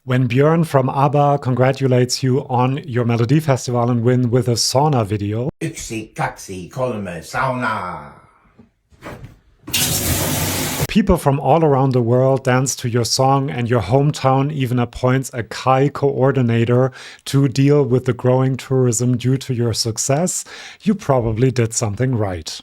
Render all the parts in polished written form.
When Björn from ABBA congratulates you on your Melody Festival and win with a sauna video. Yksi, kaksi, kolme, sauna. People from all around the world dance to your song, and your hometown even appoints a KAJ coordinator to deal with the growing tourism due to your success. You probably did something right.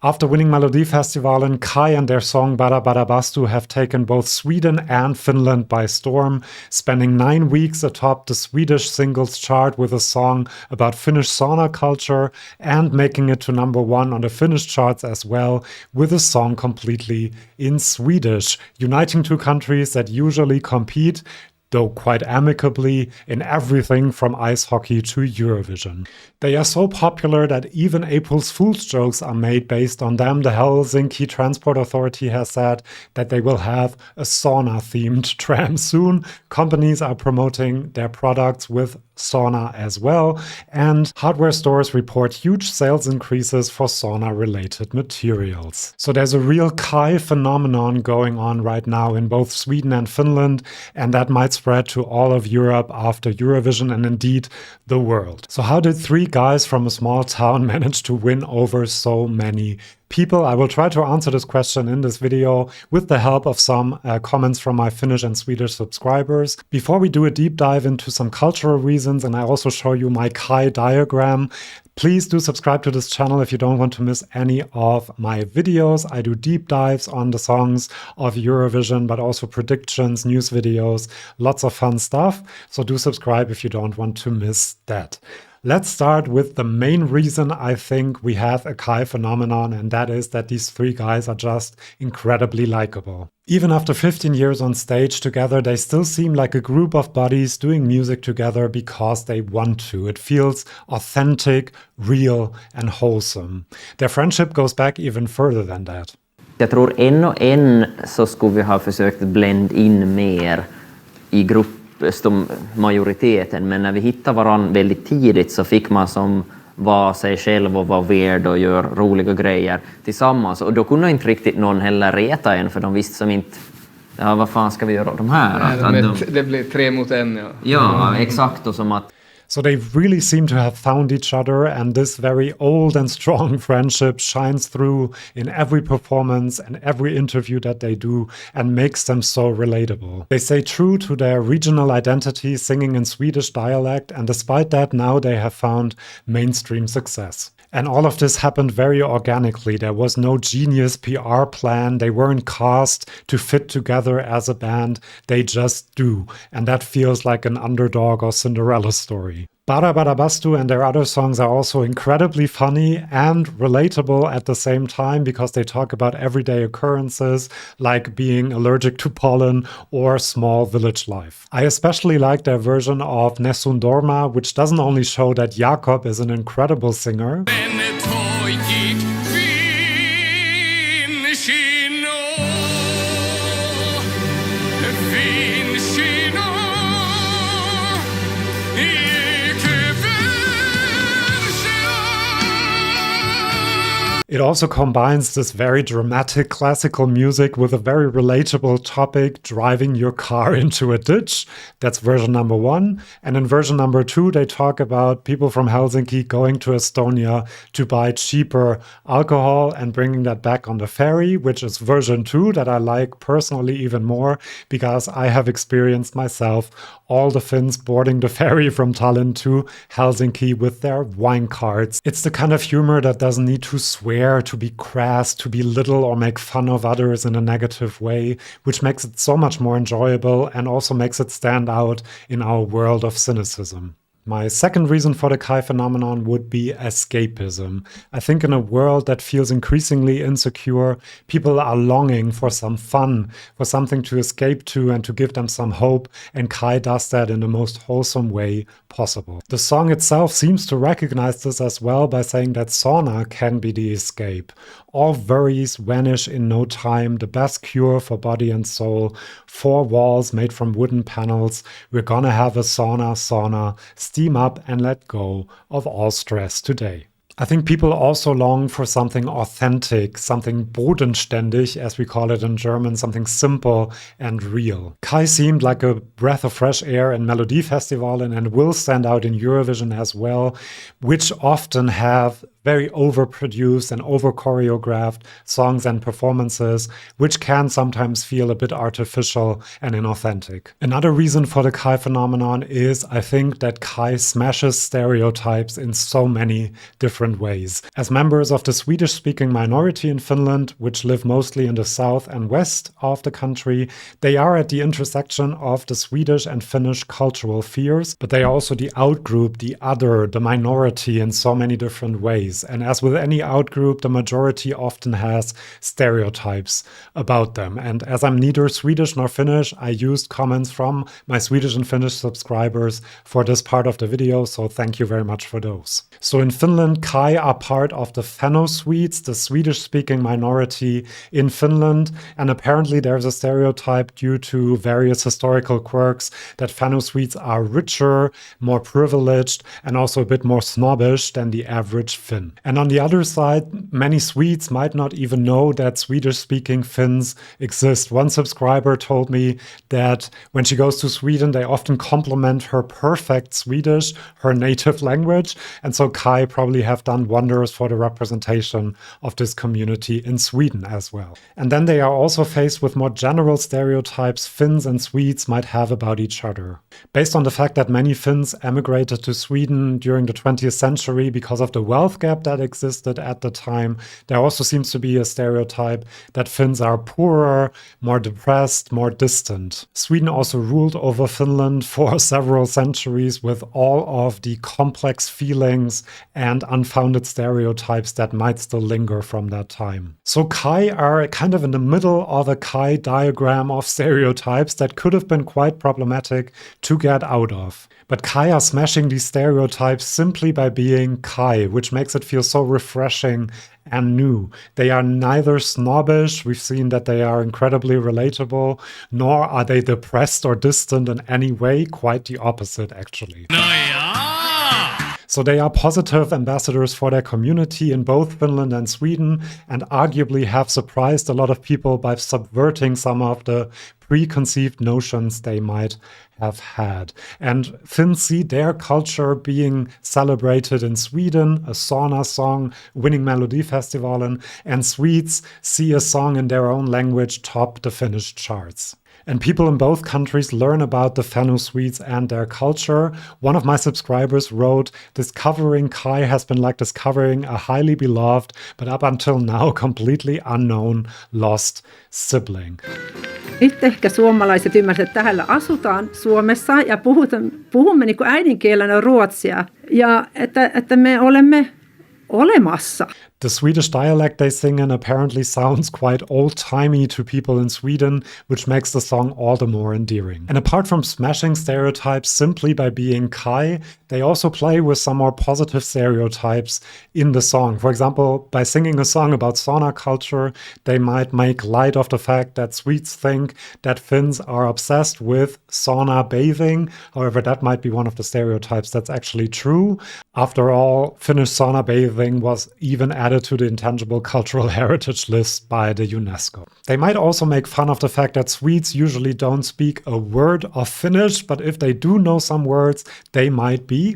After winning Melody Festival, KAJ and their song Bara, Bada, Bastu have taken both Sweden and Finland by storm, spending 9 weeks atop the Swedish singles chart with a song about Finnish sauna culture, and making it to #1 on the Finnish charts as well, with a song completely in Swedish, uniting two countries that usually compete, though quite amicably, in everything from ice hockey to Eurovision. They are so popular that even April's Fool's jokes are made based on them. The Helsinki Transport Authority has said that they will have a sauna-themed tram soon. Companies are promoting their products with sauna as well, and hardware stores report huge sales increases for sauna-related materials. So there's a real KAJ phenomenon going on right now in both Sweden and Finland, and that might spread to all of Europe after Eurovision and indeed the world. So how did 3 guys from a small town manage to win over so many people? I will try to answer this question in this video with the help of some comments from my Finnish and Swedish subscribers. Before we do a deep dive into some cultural reasons, and I also show you my KAJ diagram, please do subscribe to this channel if you don't want to miss any of my videos. I do deep dives on the songs of Eurovision, but also predictions, news videos, lots of fun stuff. So do subscribe if you don't want to miss that. Let's start with the main reason I think we have a KAJ phenomenon, and that is that these 3 guys are just incredibly likable. Even after 15 years on stage together, they still seem like a group of buddies doing music together because they want to. It feels authentic, real, and wholesome. Their friendship goes back even further than that. Jag tror en och en så skulle vi ha försökt blend in mer I majoriteten, men när vi hittade varandra väldigt tidigt så fick man som vara sig själv och vara weird och göra roliga grejer tillsammans, och då kunde inte riktigt någon heller reta en, för de visste som inte, ja, vad fan ska vi göra de här? Nej, det blir 3 mot 1, ja. Ja, exakt, och som att So they really seem to have found each other, and this very old and strong friendship shines through in every performance and every interview that they do and makes them so relatable. They stay true to their regional identity, singing in Swedish dialect, and despite that now they have found mainstream success. And all of this happened very organically. There was no genius PR plan. They weren't cast to fit together as a band. They just do. And that feels like an underdog or Cinderella story. Bara, Bada, Bastu and their other songs are also incredibly funny and relatable at the same time, because they talk about everyday occurrences like being allergic to pollen or small village life. I especially like their version of Nessun Dorma, which doesn't only show that Jakob is an incredible singer, it also combines this very dramatic classical music with a very relatable topic, driving your car into a ditch. That's version #1. And in version #2, they talk about people from Helsinki going to Estonia to buy cheaper alcohol and bringing that back on the ferry, which is version 2 that I like personally even more, because I have experienced myself all the Finns boarding the ferry from Tallinn to Helsinki with their wine carts. It's the kind of humor that doesn't need to swear, to be crass, to belittle or make fun of others in a negative way, which makes it so much more enjoyable and also makes it stand out in our world of cynicism. My second reason for the KAJ phenomenon would be escapism. I think in a world that feels increasingly insecure, people are longing for some fun, for something to escape to and to give them some hope, and KAJ does that in the most wholesome way possible. The song itself seems to recognize this as well by saying that sauna can be the escape. All worries vanish in no time, the best cure for body and soul. 4 walls made from wooden panels. We're gonna have a sauna, steam up and let go of all stress today. I think people also long for something authentic, something bodenständig, as we call it in German, something simple and real. KAJ seemed like a breath of fresh air in Melodifestivalen and will stand out in Eurovision as well, which often have very overproduced and over-choreographed songs and performances, which can sometimes feel a bit artificial and inauthentic. Another reason for the KAJ phenomenon is, I think, that KAJ smashes stereotypes in so many different ways. As members of the Swedish-speaking minority in Finland, which live mostly in the south and west of the country, they are at the intersection of the Swedish and Finnish cultural fears, but they are also the outgroup, the other, the minority in so many different ways. And as with any outgroup, the majority often has stereotypes about them. And as I'm neither Swedish nor Finnish, I used comments from my Swedish and Finnish subscribers for this part of the video, so thank you very much for those. So in Finland, KAJ are part of the Fenno-Swedes, the Swedish-speaking minority in Finland, and apparently there's a stereotype due to various historical quirks that Fenno-Swedes are richer, more privileged, and also a bit more snobbish than the average Finn. And on the other side, many Swedes might not even know that Swedish-speaking Finns exist. One subscriber told me that when she goes to Sweden, they often compliment her perfect Swedish, her native language, and so KAJ probably have done wonders for the representation of this community in Sweden as well. And then they are also faced with more general stereotypes Finns and Swedes might have about each other. Based on the fact that many Finns emigrated to Sweden during the 20th century because of the wealth gap that existed at the time, there also seems to be a stereotype that Finns are poorer, more depressed, more distant. Sweden also ruled over Finland for several centuries with all of the complex feelings and unfounded stereotypes that might still linger from that time. So KAJ are kind of in the middle of a KAJ diagram of stereotypes that could have been quite problematic to get out of. But KAJ are smashing these stereotypes simply by being KAJ, which makes it feel so refreshing and new. They are neither snobbish, we've seen that they are incredibly relatable, nor are they depressed or distant in any way, quite the opposite actually. So they are positive ambassadors for their community in both Finland and Sweden, and arguably have surprised a lot of people by subverting some of the preconceived notions they might have had. And Finns see their culture being celebrated in Sweden, a sauna song winning Melodifestivalen, and Swedes see a song in their own language top the Finnish charts. And people in both countries learn about the Fenno-Swedes and their culture. One of my subscribers wrote, "Discovering KAJ has been like discovering a highly beloved, but up until now completely unknown, lost sibling." Nyt ehkä suomalaiset ymmärsivät, että täällä asutaan Suomessa ja puhumme niin kuin äidinkielenä ruotsia ja että me olemme olemassa. The Swedish dialect they sing in apparently sounds quite old-timey to people in Sweden, which makes the song all the more endearing. And apart from smashing stereotypes simply by being KAJ, they also play with some more positive stereotypes in the song. For example, by singing a song about sauna culture, they might make light of the fact that Swedes think that Finns are obsessed with sauna bathing. However, that might be one of the stereotypes that's actually true. After all, Finnish sauna bathing was even added to the intangible cultural heritage list by the UNESCO. They might also make fun of the fact that Swedes usually don't speak a word of Finnish, but if they do know some words, they might be.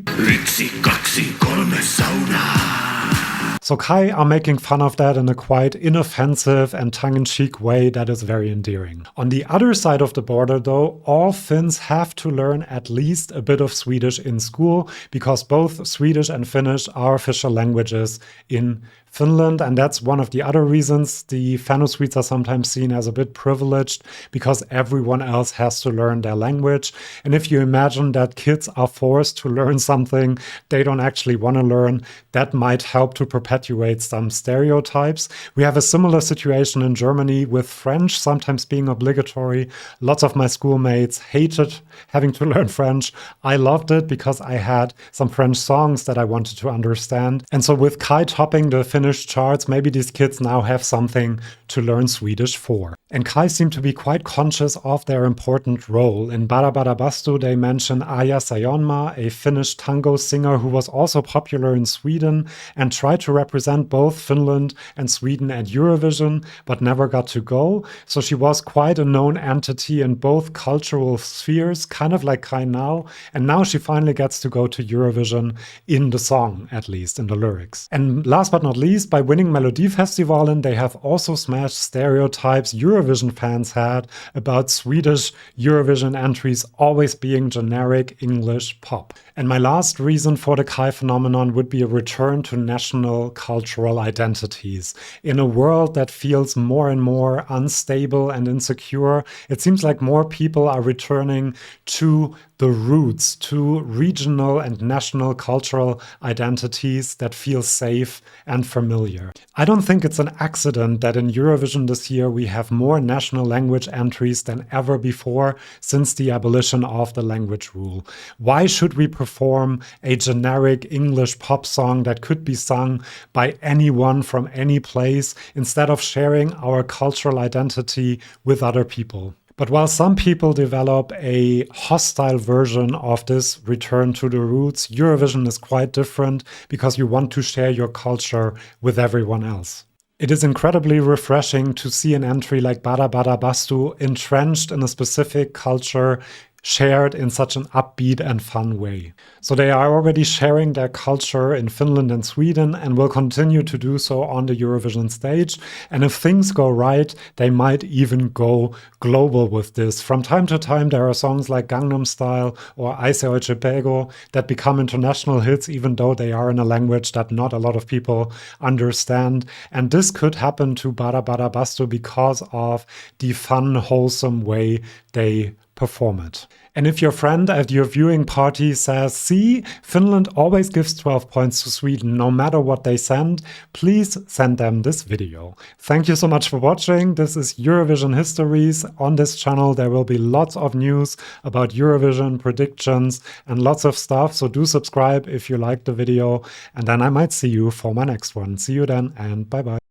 So KAJ are making fun of that in a quite inoffensive and tongue-in-cheek way that is very endearing. On the other side of the border, though, all Finns have to learn at least a bit of Swedish in school, because both Swedish and Finnish are official languages in Finland, and that's one of the other reasons the Fenno-Swedes are sometimes seen as a bit privileged, because everyone else has to learn their language. And if you imagine that kids are forced to learn something they don't actually want to learn, that might help to perpetuate some stereotypes. We have a similar situation in Germany with French sometimes being obligatory. Lots of my schoolmates hated having to learn French. I loved it because I had some French songs that I wanted to understand. And so with KAJ topping the Finnish charts, maybe these kids now have something to learn Swedish for. And KAJ seem to be quite conscious of their important role. In Bara Bada Bastu, they mention Aija Sajonmaa, a Finnish tango singer who was also popular in Sweden and tried to represent both Finland and Sweden at Eurovision, but never got to go. So she was quite a known entity in both cultural spheres, kind of like KAJ now. And now she finally gets to go to Eurovision in the song, at least in the lyrics. And last but not least, by winning Melodifestivalen, they have also smashed stereotypes Eurovision fans had about Swedish Eurovision entries always being generic English pop. And my last reason for the KAJ phenomenon would be a return to national cultural identities. In a world that feels more and more unstable and insecure, it seems like more people are returning to the roots, to regional and national cultural identities that feel safe and familiar. I don't think it's an accident that in Eurovision this year we have more national language entries than ever before since the abolition of the language rule. Why should we perform a generic English pop song that could be sung by anyone from any place instead of sharing our cultural identity with other people? But while some people develop a hostile version of this return to the roots, Eurovision is quite different because you want to share your culture with everyone else. It is incredibly refreshing to see an entry like Bada Bada Bastu entrenched in a specific culture, shared in such an upbeat and fun way. So they are already sharing their culture in Finland and Sweden and will continue to do so on the Eurovision stage. And if things go right, they might even go global with this. From time to time, there are songs like Gangnam Style or Aise Oiche Pego that become international hits, even though they are in a language that not a lot of people understand. And this could happen to Bada Bada Bastu because of the fun, wholesome way they perform it. And if your friend at your viewing party says, see, Finland always gives 12 points to Sweden no matter what they send, please send them this video. Thank you so much for watching. This is Eurovision Histories. On this channel there will be lots of news about Eurovision, predictions, and lots of stuff. So do subscribe if you liked the video, and then I might see you for my next one. See you then, and bye bye.